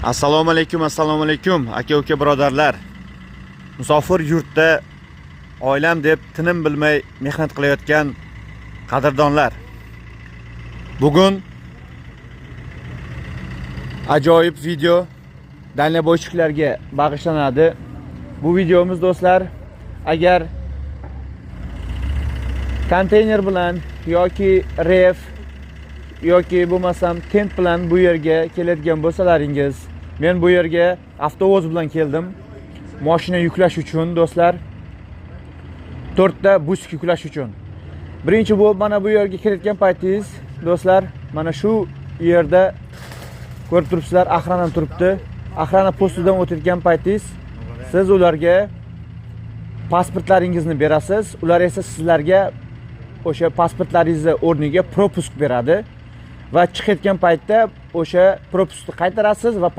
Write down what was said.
Assalomu alaykum aka-uka birodarlar. Musofir yurtda oilam deb tinim bilmay mehnat qilayotgan qadrdonlar. Bugun ajoyib video dalniboychilarga bag'ishlanadi. Bu videomiz do'stlar, agar konteyner bilan yoki ref yoki bo'lmasam tent bilan bu yerga keladigan bo'lsalaringiz, men bu yerga avtobus bilan keldim. Mashina yuklash uchun do'stlar, 4 ta busk yuklash uchun. Birinchi bu mana bu yerga kelayotgan paytingiz do'stlar, mana shu yerda ko'rib turibsizlar, охрана turibdi. Охрана postidan o'tayotgan paytingiz siz ularga pasportlaringizni berasiz. Ular esa sizlarga o'sha pasportlaringizni o'rniga propisk beradi va chiqayotgan paytda o'sha propiskni qaytarasiz va